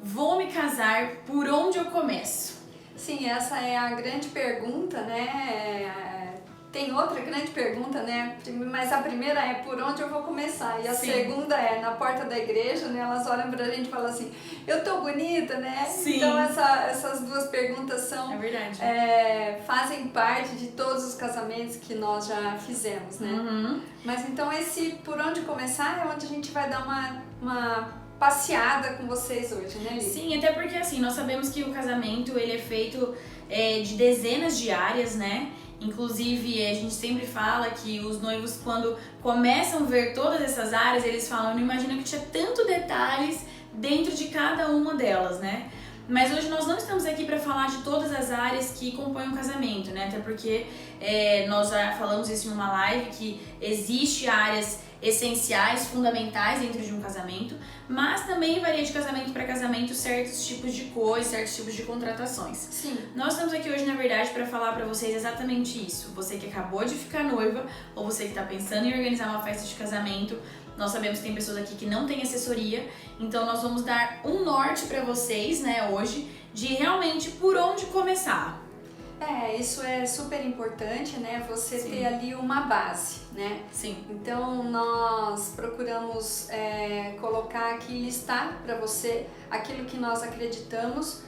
vou me casar, por onde eu começo? Sim, essa é a grande pergunta, né? Tem outra grande pergunta, né? Mas a primeira é por onde eu vou começar? E a Sim. segunda é na porta da igreja, né? Elas olham pra gente e falam assim, eu tô bonita, né? Sim. Então essas duas perguntas são... É verdade. fazem parte de todos os casamentos que nós já fizemos, né? Uhum. Mas então esse por onde começar é onde a gente vai dar uma passeada com vocês hoje, né, Lili? Sim, até porque assim, nós sabemos que o casamento ele é feito de dezenas de áreas, né? Inclusive, a gente sempre fala que os noivos, quando começam a ver todas essas áreas, eles falam, eu não imagino que tinha tanto detalhes dentro de cada uma delas, né? Mas hoje nós não estamos aqui para falar de todas as áreas que compõem um casamento, né? Até porque nós já falamos isso em uma live, que existe áreas essenciais, fundamentais dentro de um casamento, mas também varia de casamento para casamento certos tipos de coisas, certos tipos de contratações. Sim. Nós estamos aqui hoje, na verdade, para falar para vocês exatamente isso. Você que acabou de ficar noiva ou você que está pensando em organizar uma festa de casamento, nós sabemos que tem pessoas aqui que não têm assessoria, então nós vamos dar um norte para vocês, né, hoje, de realmente por onde começar. Isso é super importante, né? Você Sim. ter ali uma base, né? Sim. Então nós procuramos colocar aqui, listar para você aquilo que nós acreditamos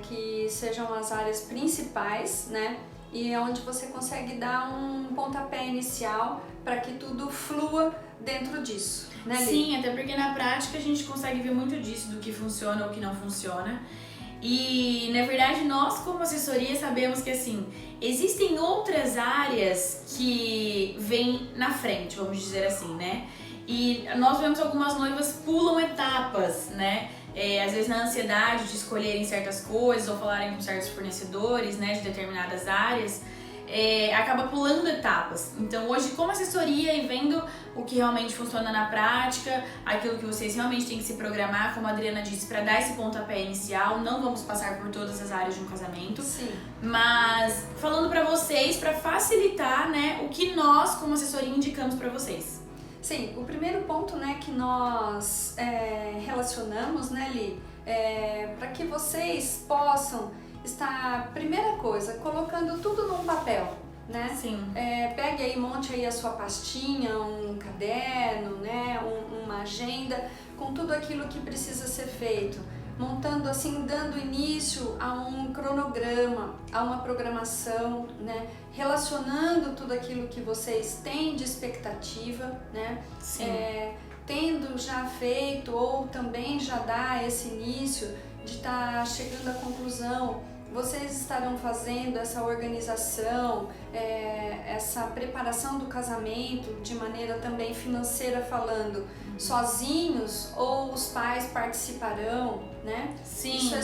que sejam as áreas principais, né? E é onde você consegue dar um pontapé inicial para que tudo flua dentro disso, né, Lili? Sim, até porque na prática a gente consegue ver muito disso, do que funciona ou que não funciona. E, na verdade, nós como assessoria sabemos que, assim, existem outras áreas que vêm na frente, vamos dizer assim, né? E nós vemos algumas noivas pulam etapas, né? Às vezes na ansiedade de escolherem certas coisas ou falarem com certos fornecedores, né, de determinadas áreas, acaba pulando etapas. Então hoje, como assessoria e vendo o que realmente funciona na prática, aquilo que vocês realmente têm que se programar, como a Adriana disse, para dar esse pontapé inicial, não vamos passar por todas as áreas de um casamento. Sim. Mas falando para vocês, para facilitar, né, o que nós como assessoria indicamos para vocês. Sim, o primeiro ponto, né, que nós relacionamos, né, Li, para que vocês possam estar, primeira coisa, colocando tudo num papel, né? Sim. Pegue aí, monte aí a sua pastinha, um caderno, né, uma agenda com tudo aquilo que precisa ser feito, montando assim, dando início a um cronograma, a uma programação, né, relacionando tudo aquilo que vocês têm de expectativa, né? Sim. Tendo já feito ou também já dar esse início de estar chegando à conclusão, vocês estarão fazendo essa organização, essa preparação do casamento de maneira também financeira falando, sozinhos ou os pais participarão, né? Sim, isso é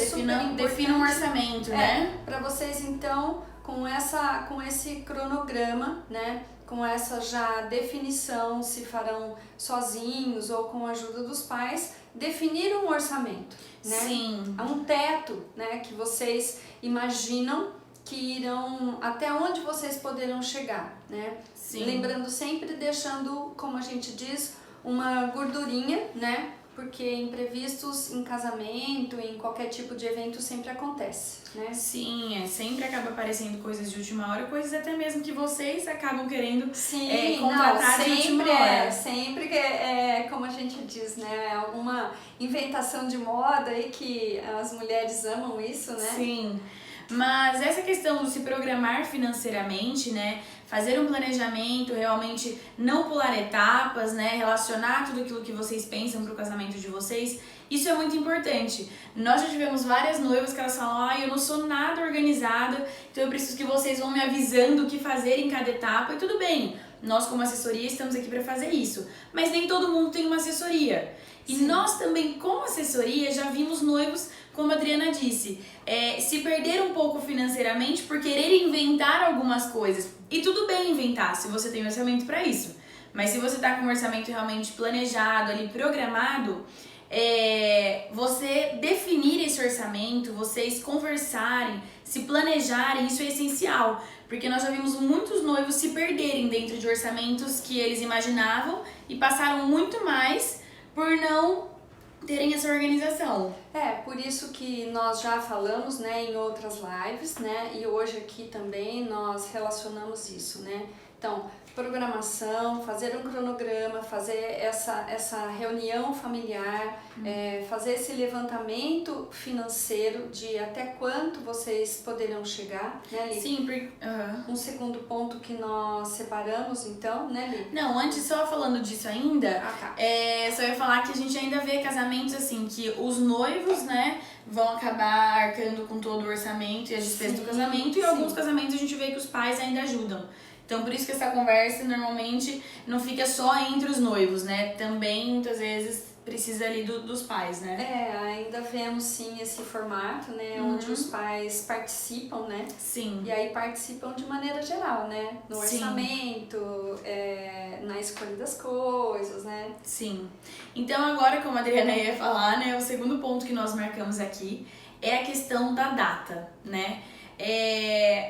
defina um orçamento, né? Para vocês então, com esse cronograma, né? Com essa já definição, se farão sozinhos ou com a ajuda dos pais, definir um orçamento, né? Sim. Há um teto, né, que vocês imaginam que irão, até onde vocês poderão chegar, né? Sim. Lembrando sempre, deixando, como a gente diz, uma gordurinha, né? Porque imprevistos em casamento, em qualquer tipo de evento sempre acontece, né? Sim, sempre acaba aparecendo coisas de última hora, coisas até mesmo que vocês acabam querendo contratar de última hora. Sempre que como a gente diz, né? Alguma inventação de moda aí que as mulheres amam isso, né? Sim. Mas essa questão de se programar financeiramente, né, fazer um planejamento, realmente não pular etapas, né, relacionar tudo aquilo que vocês pensam para o casamento de vocês, isso é muito importante. Nós já tivemos várias noivas que elas falam, eu não sou nada organizada, então eu preciso que vocês vão me avisando o que fazer em cada etapa, e tudo bem, nós como assessoria estamos aqui para fazer isso, mas nem todo mundo tem uma assessoria. E Sim. Nós também, como assessoria, já vimos noivos, como a Adriana disse, se perder um pouco financeiramente por querer inventar algumas coisas. E tudo bem inventar, se você tem um orçamento para isso. Mas se você está com um orçamento realmente planejado, ali programado, você definir esse orçamento, vocês conversarem, se planejarem, isso é essencial. Porque nós já vimos muitos noivos se perderem dentro de orçamentos que eles imaginavam e passaram muito mais por não terem essa organização. Por isso que nós já falamos, né, em outras lives, né, e hoje aqui também nós relacionamos isso, né. Então, programação, fazer um cronograma, fazer essa reunião familiar, fazer esse levantamento financeiro de até quanto vocês poderiam chegar, né, Li? Sim, Um segundo ponto que nós separamos, então, né, Li? Não, antes, só falando disso ainda, Tá. só ia falar que a gente ainda vê casamentos assim, que os noivos, né, vão acabar arcando com todo o orçamento e as despesas do casamento, e alguns casamentos a gente vê que os pais ainda ajudam. Então, por isso que essa conversa normalmente não fica só entre os noivos, né? Também, muitas vezes, precisa ali dos pais, né? Ainda vemos sim esse formato, né? Onde os pais participam, né? Sim. E aí participam de maneira geral, né? No orçamento, na escolha das coisas, né? Sim. Então agora, como a Adriana ia falar, né? O segundo ponto que nós marcamos aqui é a questão da data, né?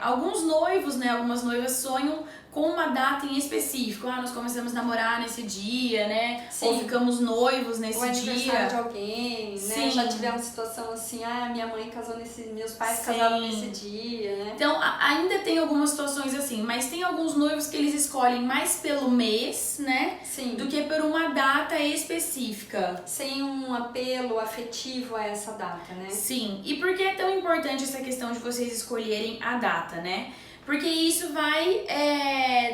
Alguns noivos, né, algumas noivas sonham com uma data em específico. Nós começamos a namorar nesse dia, né? Sim. Ou ficamos noivos nesse dia. O aniversário de alguém, né? Sim. Já tivemos situação assim, minha mãe casou meus pais casaram nesse dia, né? Então, ainda tem algumas situações assim, mas tem alguns noivos que eles escolhem mais pelo mês, né? Sim. Do que por uma data específica. Sem um apelo afetivo a essa data, né? Sim. E por que é tão importante essa questão de vocês escolherem a data, né? Porque isso vai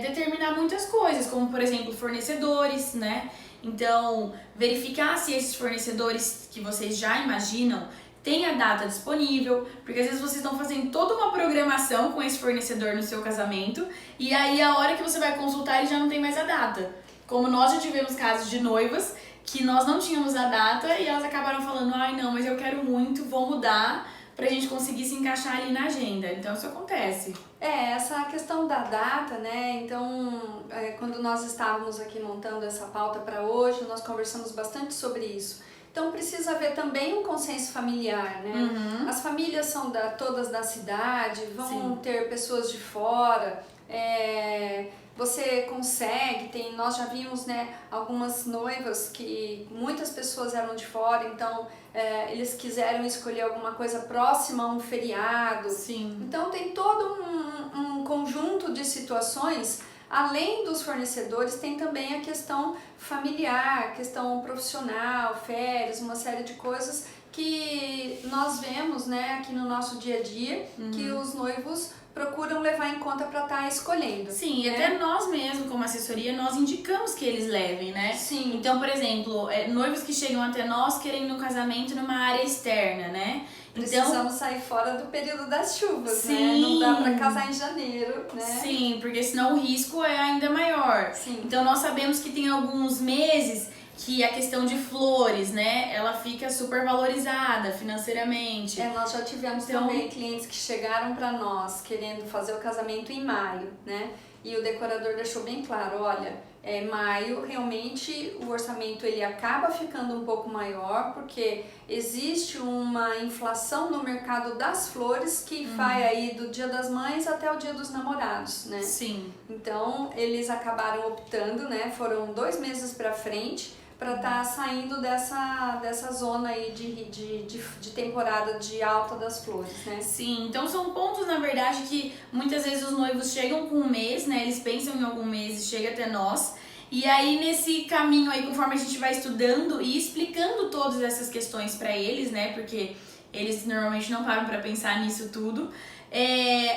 determinar muitas coisas, como por exemplo fornecedores, né? Então, verificar se esses fornecedores que vocês já imaginam têm a data disponível, porque às vezes vocês estão fazendo toda uma programação com esse fornecedor no seu casamento, e aí a hora que você vai consultar ele já não tem mais a data. Como nós já tivemos casos de noivas que nós não tínhamos a data e elas acabaram falando, não, mas eu quero muito, vou mudar, pra gente conseguir se encaixar ali na agenda. Então isso acontece. Essa questão da data, né? Então, quando nós estávamos aqui montando essa pauta para hoje, nós conversamos bastante sobre isso. Então precisa haver também um consenso familiar, né? As famílias são todas da cidade, vão ter pessoas de fora. Você consegue, nós já vimos, né, algumas noivas que muitas pessoas eram de fora, então eles quiseram escolher alguma coisa próxima a um feriado. Sim. Então tem todo um conjunto de situações. Além dos fornecedores, tem também a questão familiar, questão profissional, férias, uma série de coisas que nós vemos, né, aqui no nosso dia a dia, que os noivos procuram levar em conta para estar escolhendo. Sim, e até nós mesmos, como assessoria, nós indicamos que eles levem, né? Sim. Então, por exemplo, noivos que chegam até nós querendo um casamento numa área externa, né? Precisamos sair fora do período das chuvas, sim, né? Não dá para casar em janeiro, né? Sim, porque senão o risco é ainda maior. Sim. Então nós sabemos que tem alguns meses que a questão de flores, né, ela fica super valorizada financeiramente. Nós já tivemos também clientes que chegaram para nós querendo fazer o casamento em maio, né? E o decorador deixou bem claro, olha, maio realmente o orçamento ele acaba ficando um pouco maior porque existe uma inflação no mercado das flores que vai aí do Dia das Mães até o Dia dos Namorados, né? Sim. Então eles acabaram optando, né? Foram 2 meses para frente para estar saindo dessa zona aí de temporada de alta das flores, né? Sim, então são pontos, na verdade, que muitas vezes os noivos chegam com um mês, né? Eles pensam em algum mês e chega até nós. E aí, nesse caminho aí, conforme a gente vai estudando e explicando todas essas questões para eles, né? Porque eles normalmente não param para pensar nisso tudo.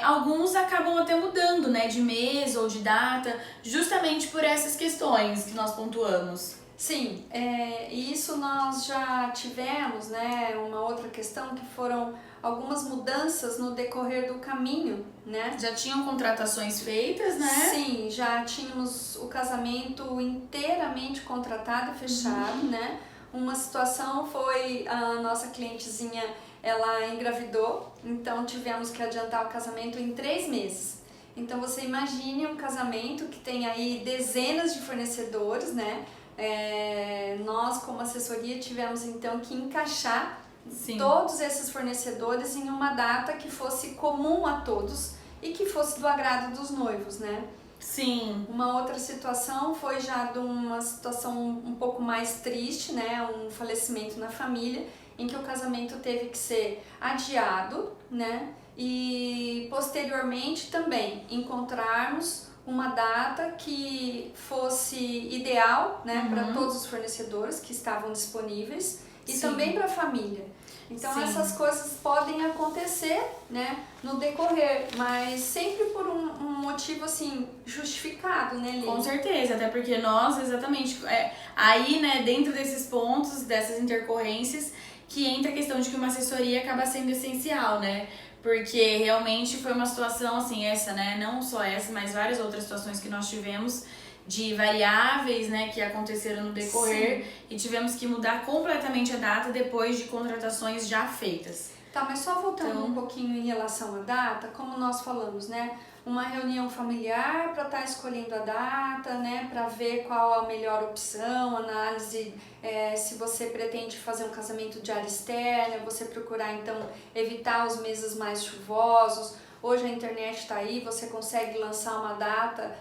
Alguns acabam até mudando, né? De mês ou de data, justamente por essas questões que nós pontuamos. Sim, isso nós já tivemos, né, uma outra questão que foram algumas mudanças no decorrer do caminho, né? Já tinham contratações feitas, né? Sim, já tínhamos o casamento inteiramente contratado e fechado, né? Uma situação foi a nossa clientezinha, ela engravidou, então tivemos que adiantar o casamento em 3 meses. Então você imagine um casamento que tem aí dezenas de fornecedores, né? Nós como assessoria tivemos então que encaixar todos esses fornecedores em uma data que fosse comum a todos e que fosse do agrado dos noivos, né? Sim. Uma outra situação foi já de uma situação um pouco mais triste, né? Um falecimento na família, em que o casamento teve que ser adiado, né? E posteriormente também encontrarmos uma data que fosse ideal, né, para todos os fornecedores que estavam disponíveis e Sim. também para a família. Então Sim. essas coisas podem acontecer, né, no decorrer, mas sempre por um motivo assim justificado, né, Lili? Com certeza, até porque nós exatamente aí, né, dentro desses pontos, dessas intercorrências, que entra a questão de que uma assessoria acaba sendo essencial, né? Porque realmente foi uma situação assim, essa, né? Não só essa, mas várias outras situações que nós tivemos de variáveis, né, que aconteceram no decorrer. Sim. E tivemos que mudar completamente a data depois de contratações já feitas. Tá, mas só voltando um pouquinho em relação à data, como nós falamos, né? Uma reunião familiar para estar escolhendo a data, né? Para ver qual a melhor opção, análise, se você pretende fazer um casamento de área externa, você procurar então evitar os meses mais chuvosos. Hoje a internet está aí, você consegue lançar uma data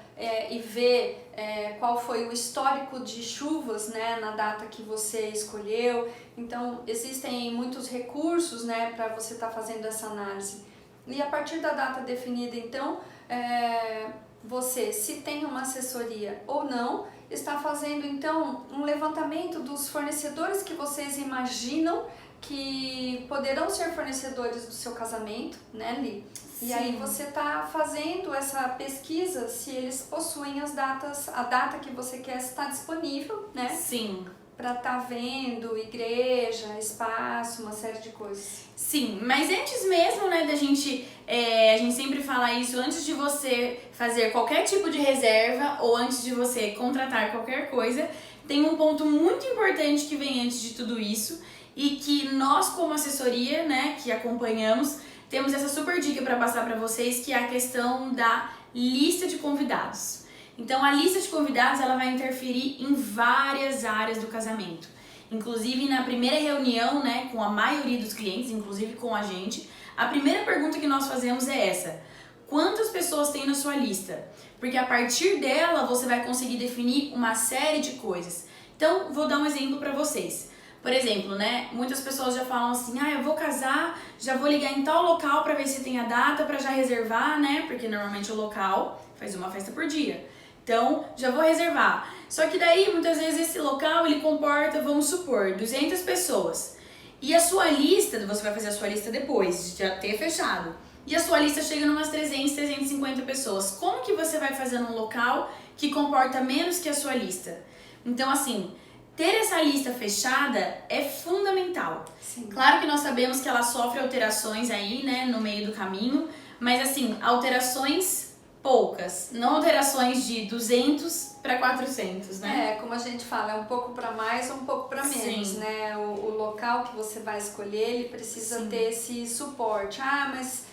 e ver qual foi o histórico de chuvas, né, na data que você escolheu. Então existem muitos recursos, né, para você estar fazendo essa análise. E a partir da data definida, então, você, se tem uma assessoria ou não, está fazendo então um levantamento dos fornecedores que vocês imaginam que poderão ser fornecedores do seu casamento, né, Li? Sim. E aí você está fazendo essa pesquisa se eles possuem as datas, a data que você quer está disponível, né? Sim. Para estar vendo igreja, espaço, uma série de coisas. Sim, mas antes mesmo, né, da gente, a gente sempre fala isso, antes de você fazer qualquer tipo de reserva ou antes de você contratar qualquer coisa, tem um ponto muito importante que vem antes de tudo isso e que nós como assessoria, né, que acompanhamos, temos essa super dica para passar para vocês, que é a questão da lista de convidados. Então, a lista de convidados, ela vai interferir em várias áreas do casamento. Inclusive, na primeira reunião, né, com a maioria dos clientes, inclusive com a gente, a primeira pergunta que nós fazemos é essa: quantas pessoas tem na sua lista? Porque a partir dela, você vai conseguir definir uma série de coisas. Então, vou dar um exemplo para vocês. Por exemplo, né, muitas pessoas já falam assim: eu vou casar, já vou ligar em tal local para ver se tem a data, para já reservar, né? Porque normalmente o local faz uma festa por dia. Então, já vou reservar. Só que daí, muitas vezes, esse local, ele comporta, vamos supor, 200 pessoas. E a sua lista, você vai fazer a sua lista depois de já ter fechado. E a sua lista chega em umas 300, 350 pessoas. Como que você vai fazer num local que comporta menos que a sua lista? Então, assim, ter essa lista fechada é fundamental. Sim. Claro que nós sabemos que ela sofre alterações aí, né, no meio do caminho. Mas, assim, alterações poucas, não alterações de 200 para 400, né? Como a gente fala, é um pouco para mais ou um pouco para menos, Sim. né? O local que você vai escolher, ele precisa Sim. ter esse suporte. Mas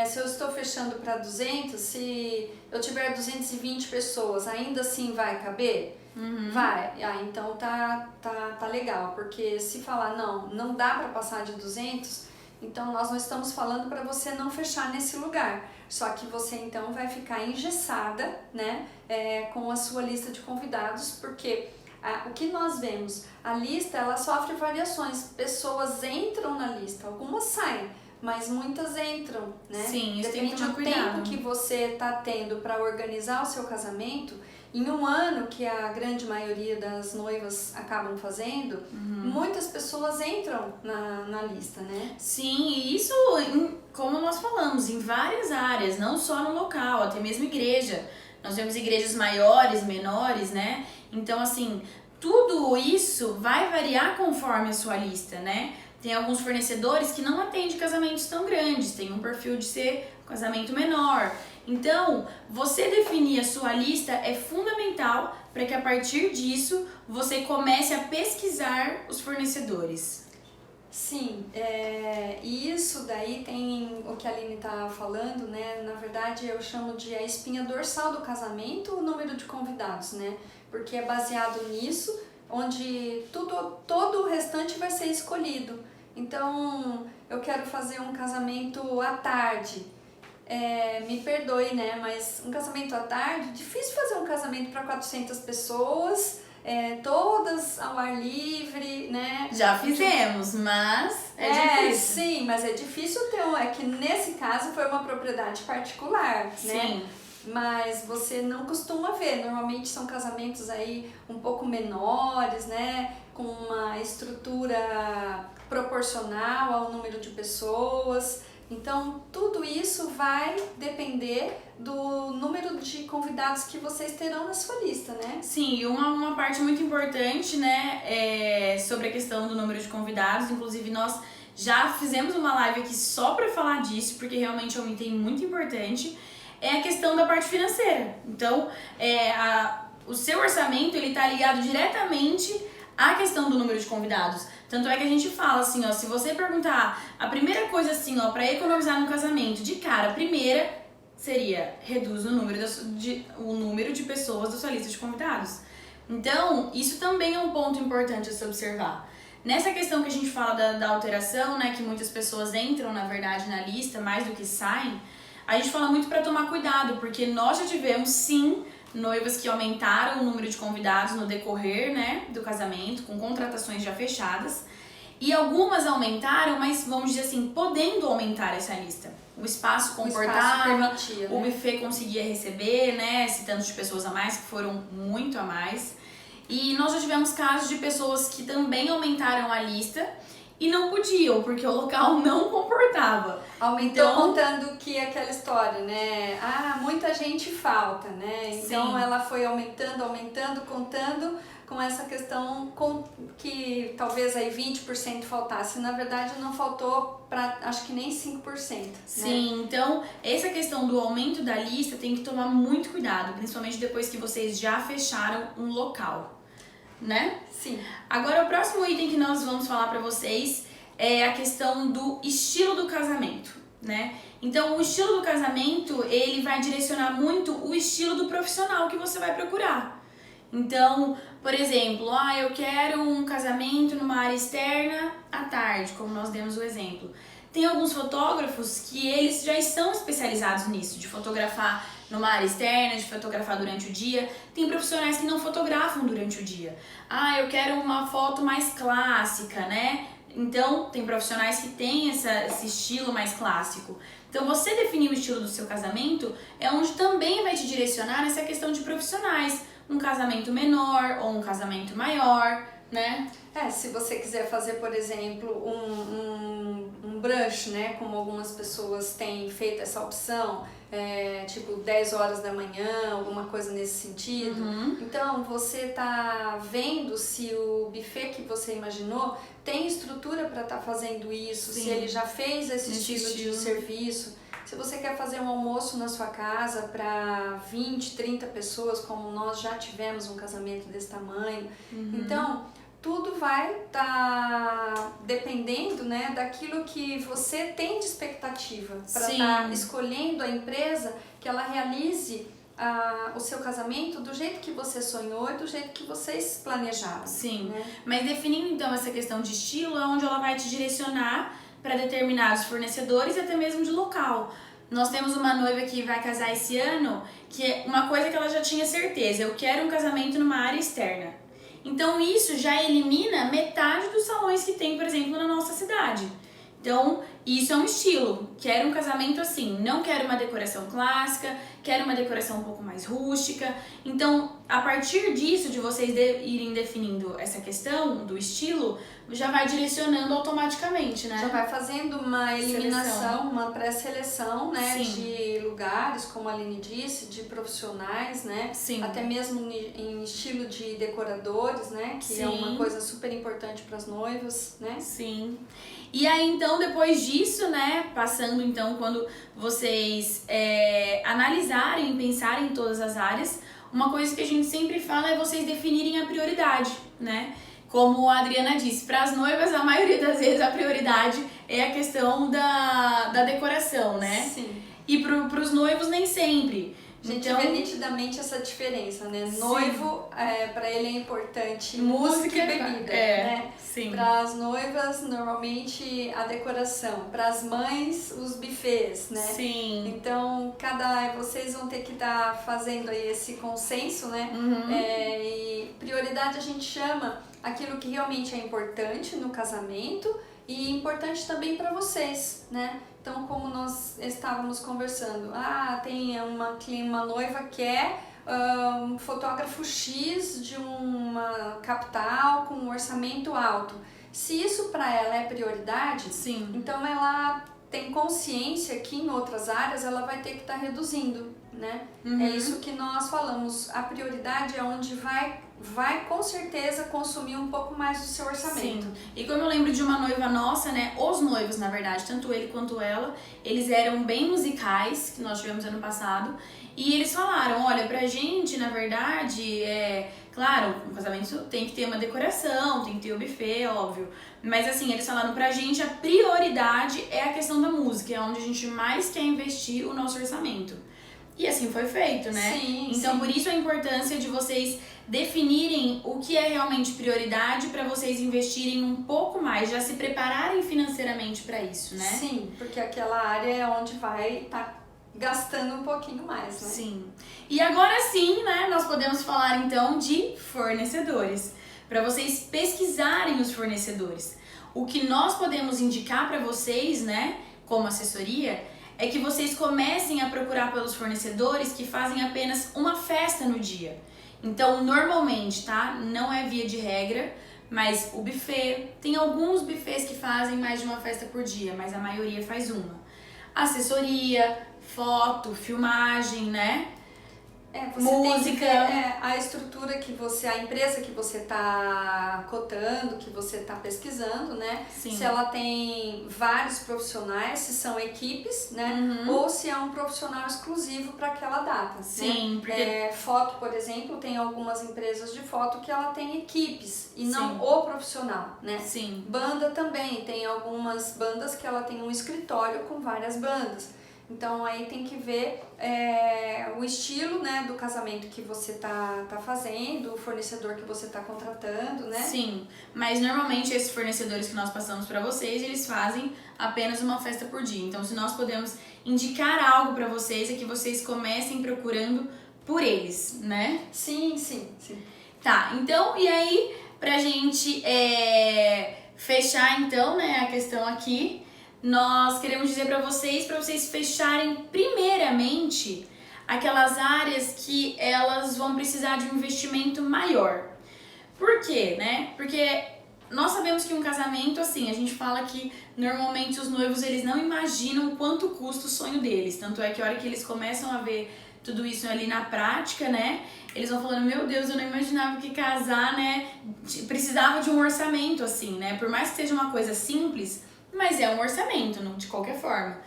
se eu estou fechando para 200, se eu tiver 220 pessoas, ainda assim vai caber? Uhum. Vai. Então tá legal, porque se falar não dá para passar de 200, então nós não estamos falando para você não fechar nesse lugar. Só que você então vai ficar engessada, né, com a sua lista de convidados, porque o que nós vemos, a lista ela sofre variações, pessoas entram na lista, algumas saem, mas muitas entram, né? Sim, isso tem que Depende tomar do cuidado. tempo que você está tendo para organizar o seu casamento. Em um ano, que a grande maioria das noivas acabam fazendo, muitas pessoas entram na lista, né? Sim, e isso, como nós falamos, em várias áreas, não só no local, até mesmo igreja. Nós temos igrejas maiores, menores, né? Então, assim, tudo isso vai variar conforme a sua lista, né? Tem alguns fornecedores que não atendem casamentos tão grandes, tem um perfil de ser casamento menor. Então, você definir a sua lista é fundamental para que a partir disso você comece a pesquisar os fornecedores. Sim, e isso daí tem o que a Aline está falando, né? Na verdade, eu chamo de a espinha dorsal do casamento, o número de convidados, né? Porque é baseado nisso, onde todo o restante vai ser escolhido. Então, eu quero fazer um casamento à tarde. me perdoe, né? Mas um casamento à tarde, difícil fazer um casamento para 400 pessoas, todas ao ar livre, né? Já fizemos, mas é difícil. Sim, mas é difícil ter é que nesse caso foi uma propriedade particular, né? Sim. Mas você não costuma ver, normalmente são casamentos aí um pouco menores, né? Com uma estrutura proporcional ao número de pessoas. Então, tudo isso vai depender do número de convidados que vocês terão na sua lista, né? Sim, e uma parte muito importante, né, sobre a questão do número de convidados. Inclusive, nós já fizemos uma live aqui só para falar disso, porque realmente é um item muito importante. É a questão da parte financeira. Então, o seu orçamento, ele tá ligado diretamente à questão do número de convidados. Tanto é que a gente fala assim, ó, se você perguntar a primeira coisa assim, ó, para economizar no casamento, de cara, a primeira seria reduz o número de pessoas da sua lista de convidados. Então, isso também é um ponto importante a se observar. Nessa questão que a gente fala da alteração, né, que muitas pessoas entram, na verdade, na lista mais do que saem, a gente fala muito para tomar cuidado, porque nós já tivemos, sim, noivas que aumentaram o número de convidados no decorrer, né, do casamento, com contratações já fechadas. E algumas aumentaram, mas vamos dizer assim, podendo aumentar essa lista. O espaço comportava, o buffet conseguia receber, né, esse tanto de pessoas a mais, que foram muito a mais. E nós já tivemos casos de pessoas que também aumentaram a lista e não podiam, porque o local não comportava. Aumentou, então, contando que aquela história, né? Muita gente falta, né? Então sim, ela foi aumentando, contando com essa questão que talvez aí 20% faltasse. Na verdade não faltou para acho que nem 5%. Sim, né? Então essa questão do aumento da lista tem que tomar muito cuidado, principalmente depois que vocês já fecharam um local, né? Sim. Agora o próximo item que nós vamos falar para vocês é a questão do estilo do casamento, né? Então o estilo do casamento, ele vai direcionar muito o estilo do profissional que você vai procurar. Então, por exemplo, eu quero um casamento numa área externa à tarde, como nós demos o exemplo. Tem alguns fotógrafos que eles já estão especializados nisso, de fotografar numa área externa, de fotografar durante o dia. Tem profissionais que não fotografam durante o dia. Eu quero uma foto mais clássica, né? Então, tem profissionais que têm esse estilo mais clássico. Então, você definir o estilo do seu casamento é onde também vai te direcionar nessa questão de profissionais. Um casamento menor ou um casamento maior, né? Se você quiser fazer, por exemplo, um brunch, né? Como algumas pessoas têm feito essa opção, tipo 10 horas da manhã, alguma coisa nesse sentido. Uhum. Então, você tá vendo se o buffet que você imaginou tem estrutura para estar fazendo isso, sim, se ele já fez esse estilo de serviço. Se você quer fazer um almoço na sua casa para 20, 30 pessoas, como nós já tivemos um casamento desse tamanho, uhum, então tudo vai estar dependendo, né, daquilo que você tem de expectativa para estar escolhendo a empresa que ela realize o seu casamento do jeito que você sonhou e do jeito que vocês planejaram. Sim, né? Mas definindo então essa questão de estilo é onde ela vai te direcionar para determinados fornecedores e até mesmo de local. Nós temos uma noiva que vai casar esse ano, que é uma coisa que ela já tinha certeza, eu quero um casamento numa área externa. Então isso já elimina metade dos salões que tem, por exemplo, na nossa cidade. Então, isso é um estilo. Quero um casamento assim, não quero uma decoração clássica, quero uma decoração um pouco mais rústica. Então, a partir disso, de vocês irem definindo essa questão do estilo, já vai direcionando automaticamente, né? Já vai fazendo uma eliminação, uma pré-seleção, né? Sim. De lugares, como a Aline disse, de profissionais, né? Sim. Até mesmo em estilo de decoradores, né? Que Sim. é uma coisa super importante para as noivas, né? Sim. E aí, então, depois disso, né? Passando, então, quando vocês analisarem, pensarem em todas as áreas, uma coisa que a gente sempre fala é vocês definirem a prioridade, né? Como a Adriana disse, para as noivas, a maioria das vezes a prioridade é a questão da decoração, né? Sim. E para os noivos, nem sempre. A gente Então, vê nitidamente essa diferença, né? Sim. Noivo, para ele é importante música e bebida, né? Sim. Para as noivas, normalmente a decoração. Para as mães, os buffets, né? Sim. Então, vocês vão ter que estar fazendo aí esse consenso, né? E prioridade a gente chama aquilo que realmente é importante no casamento e importante também para vocês, né? Então, como nós estávamos conversando, tem uma noiva que é um fotógrafo X de uma capital com um orçamento alto. Se isso para ela é prioridade, Sim. então ela tem consciência que em outras áreas ela vai ter que estar reduzindo, né? É isso que nós falamos, a prioridade é onde vai com certeza consumir um pouco mais do seu orçamento. Sim. E como eu lembro de uma noiva nossa, né, os noivos na verdade, tanto ele quanto ela, eles eram bem musicais, que nós tivemos ano passado, e eles falaram, olha, pra gente, na verdade, claro, um casamento tem que ter uma decoração, tem que ter o buffet, óbvio. Mas assim, eles falaram pra gente, a prioridade é a questão da música, é onde a gente mais quer investir o nosso orçamento. E assim foi feito, né? Sim, então, sim. por isso a importância de vocês definirem o que é realmente prioridade para vocês investirem um pouco mais, já se prepararem financeiramente para isso, né? Sim, porque aquela área é onde vai estar gastando um pouquinho mais, né? Sim. E agora sim, né, nós podemos falar então de fornecedores, para vocês pesquisarem os fornecedores. O que nós podemos indicar para vocês, né, como assessoria, é que vocês comecem a procurar pelos fornecedores que fazem apenas uma festa no dia. Então, normalmente, tá? Não é via de regra, mas o buffet, tem alguns buffets que fazem mais de uma festa por dia, mas a maioria faz uma. Assessoria, foto, filmagem, né? Você música. tem que ver a estrutura a empresa que você está cotando, que você está pesquisando, né? Sim. Se ela tem vários profissionais, se são equipes, né? Ou se é um profissional exclusivo para aquela data. Sim, né? porque... Foto, por exemplo, tem algumas empresas de foto que ela tem equipes e não Sim. o profissional, né? Sim. Banda também, tem algumas bandas que ela tem um escritório com várias bandas. Então aí tem que ver o estilo, né, do casamento que você tá fazendo, o fornecedor que você tá contratando, né? Sim, mas normalmente esses fornecedores que nós passamos para vocês, eles fazem apenas uma festa por dia. Então, se nós podemos indicar algo para vocês, é que vocês comecem procurando por eles, né? Sim, sim, sim. Tá, então, e aí, pra gente fechar então, né, a questão aqui, nós queremos dizer para vocês fecharem primeiramente aquelas áreas que elas vão precisar de um investimento maior. Por quê, né? Porque nós sabemos que um casamento, assim, a gente fala que normalmente os noivos, eles não imaginam quanto custa o sonho deles. Tanto é que a hora que eles começam a ver tudo isso ali na prática, né? Eles vão falando, meu Deus, eu não imaginava que casar, né, precisava de um orçamento, assim, né? Por mais que seja uma coisa simples, mas é um orçamento, de qualquer forma.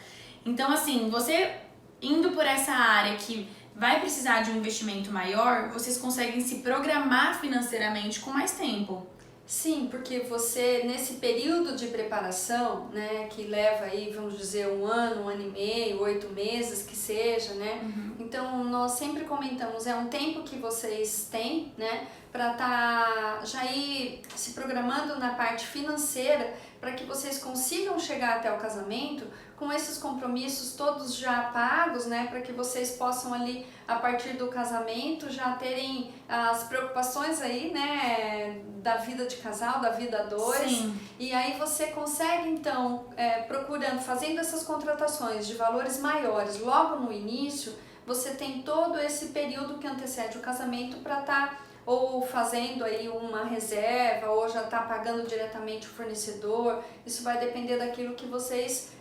Então, assim, você indo por essa área que vai precisar de um investimento maior, vocês conseguem se programar financeiramente com mais tempo. Sim, porque você, nesse período de preparação, né, que leva aí, vamos dizer, um ano e meio, 8 meses, que seja, né? Então, nós sempre comentamos, é um tempo que vocês têm, né, para já ir se programando na parte financeira, para que vocês consigam chegar até o casamento com esses compromissos todos já pagos, né, para que vocês possam ali, a partir do casamento, já terem as preocupações aí, né, da vida de casal, da vida a dois. Sim. E aí você consegue, então, procurando, fazendo essas contratações de valores maiores logo no início, você tem todo esse período que antecede o casamento para estar ou fazendo aí uma reserva, ou já está pagando diretamente o fornecedor. Isso vai depender daquilo que vocês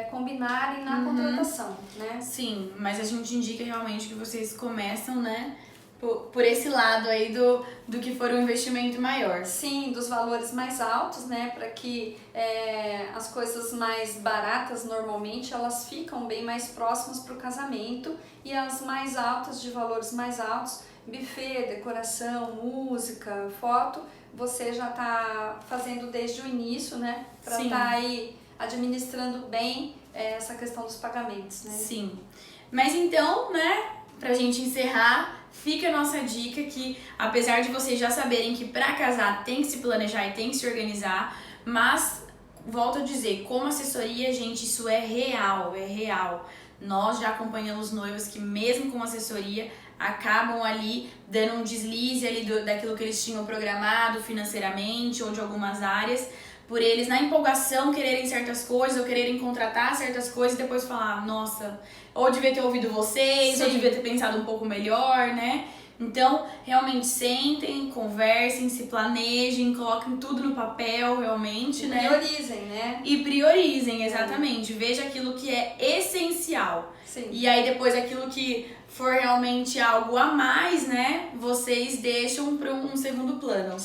combinarem na contratação, né? Sim, mas a gente indica realmente que vocês começam, né, por esse lado aí do que for um investimento maior. Sim, dos valores mais altos, né, para que as coisas mais baratas normalmente elas ficam bem mais próximas para o casamento, e as mais altas, de valores mais altos, buffet, decoração, música, foto, você já está fazendo desde o início, né, para estar aí administrando bem essa questão dos pagamentos, né? Sim. Mas então, né, pra gente encerrar, fica a nossa dica que, apesar de vocês já saberem que pra casar tem que se planejar e tem que se organizar, mas, volto a dizer, como assessoria, gente, isso é real, é real. Nós já acompanhamos noivos que mesmo com assessoria acabam ali dando um deslize ali daquilo que eles tinham programado financeiramente ou de algumas áreas, por eles na empolgação quererem certas coisas ou quererem contratar certas coisas e depois falar, nossa, ou devia ter ouvido vocês, Sim. ou devia ter pensado um pouco melhor, né? Então, realmente sentem, conversem, se planejem, coloquem tudo no papel, realmente, né? Priorizem, né? E priorizem, exatamente. Veja aquilo que é essencial. Sim. E aí, depois, aquilo que for realmente algo a mais, né? Vocês deixam para um segundo plano.